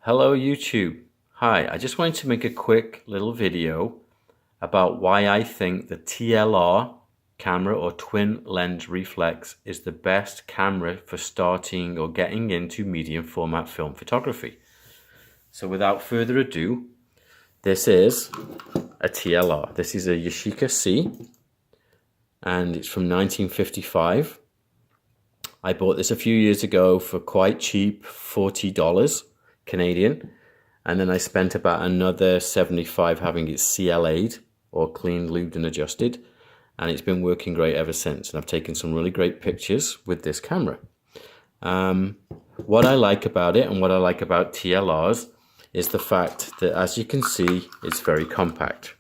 Hello YouTube. Hi, I just wanted to make a quick little video about why I think the TLR camera or twin lens reflex is the best camera for starting or getting into medium format film photography. So without further ado, this is a TLR. This is a Yashica C and it's from 1955. I bought this a few years ago for quite cheap, $40 Canadian, and then I spent about another 75 having it CLA'd or cleaned, lubed and adjusted, and it's been working great ever since, and I've taken some really great pictures with this camera. What I like about it and what I like about TLRs is the fact that, as you can see, it's very compact.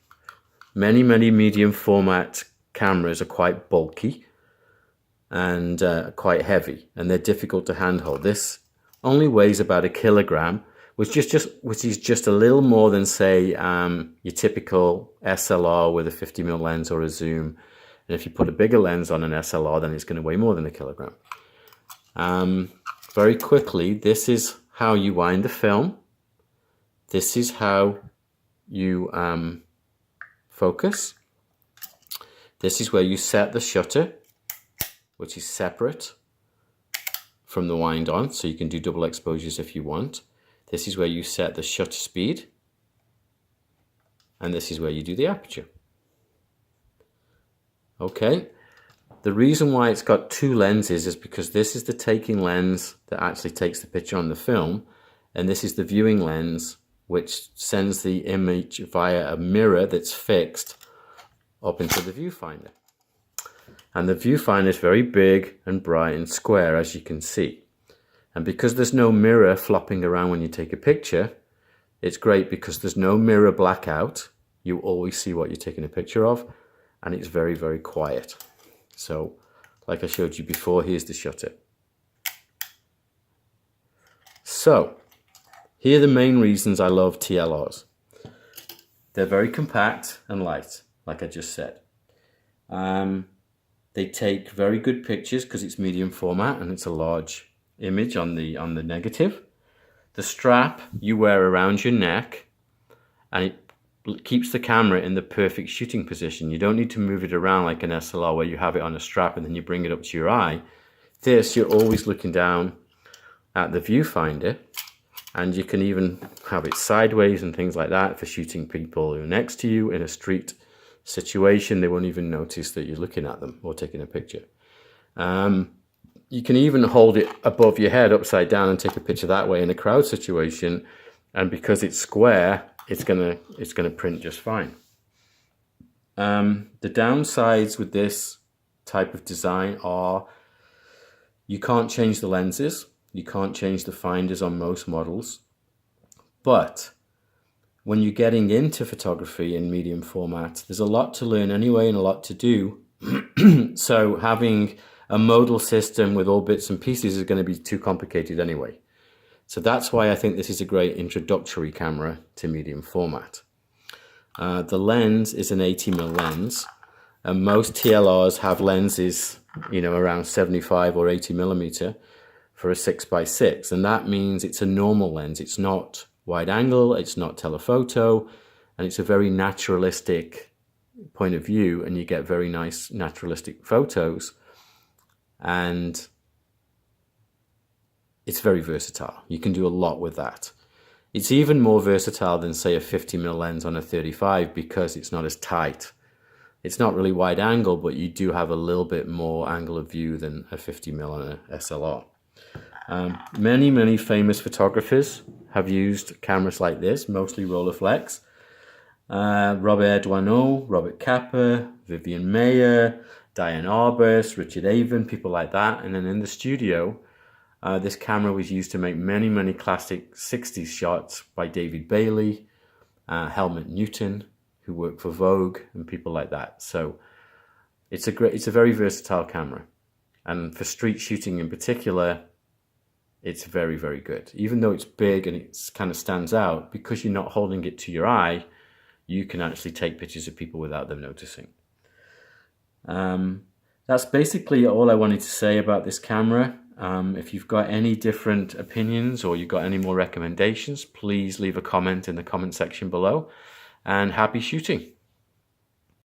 Many medium format cameras are quite bulky and quite heavy, and they're difficult to handhold. This only weighs about 1 kilogram, which is just a little more than, say, your typical SLR with a 50mm lens or a zoom. And if you put a bigger lens on an SLR, then it's going to weigh more than 1 kilogram. Very quickly, this is how you wind the film. This is how you focus. This is where you set the shutter, which is separate from the wind on, so you can do double exposures if you want. This is where you set the shutter speed, and this is where you do the aperture. Okay, the reason why it's got two lenses is because this is the taking lens that actually takes the picture on the film, and this is the viewing lens which sends the image via a mirror that's fixed up into the viewfinder. And the viewfinder is very big and bright and square, as you can see. And because there's no mirror flopping around when you take a picture, it's great because there's no mirror blackout. You always see what you're taking a picture of, and it's very quiet. So, like I showed you before, here's the shutter. So, here are the main reasons I love TLRs. They're very compact and light, like I just said. They take very good pictures because it's medium format and it's a large image on the negative. The strap you wear around your neck, and it keeps the camera in the perfect shooting position. You don't need to move it around like an SLR where you have it on a strap and then you bring it up to your eye. This, you're always looking down at the viewfinder, and you can even have it sideways and things like that for shooting people who are next to you in a street situation. They won't even notice that you're looking at them or taking a picture. You can even hold it above your head upside down and take a picture that way in a crowd situation, and because it's square, it's gonna print just fine. The downsides with this type of design are you can't change the lenses, you can't change the finders on most models, but when you're getting into photography in medium format, there's a lot to learn anyway and a lot to do. So having a modal system with all bits and pieces is going to be too complicated anyway. So that's why I think this is a great introductory camera to medium format. The lens is an 80mm lens, and most TLRs have lenses, around 75 or 80mm for a 6x6, and that means it's a normal lens. It's not wide angle, it's not telephoto, and it's a very naturalistic point of view, and you get very nice naturalistic photos, and it's very versatile. You can do a lot with that. It's even more versatile than, say, a 50mm lens on a 35 because it's not as tight. It's not really wide angle, but you do have a little bit more angle of view than a 50mm on a SLR. Many famous photographers have used cameras like this, mostly Rolleiflex. Robert Doisneau, Robert Capa, Vivian Mayer, Diane Arbus, Richard Avon, people like that. And then in the studio, this camera was used to make many classic 60s shots by David Bailey, Helmut Newton, who worked for Vogue, and people like that. So it's a very versatile camera. And for street shooting in particular, it's very good. Even though it's big and it kind of stands out, because you're not holding it to your eye, you can actually take pictures of people without them noticing. That's basically all I wanted to say about this camera. If you've got any different opinions or you've got any more recommendations, please leave a comment in the comment section below, and happy shooting.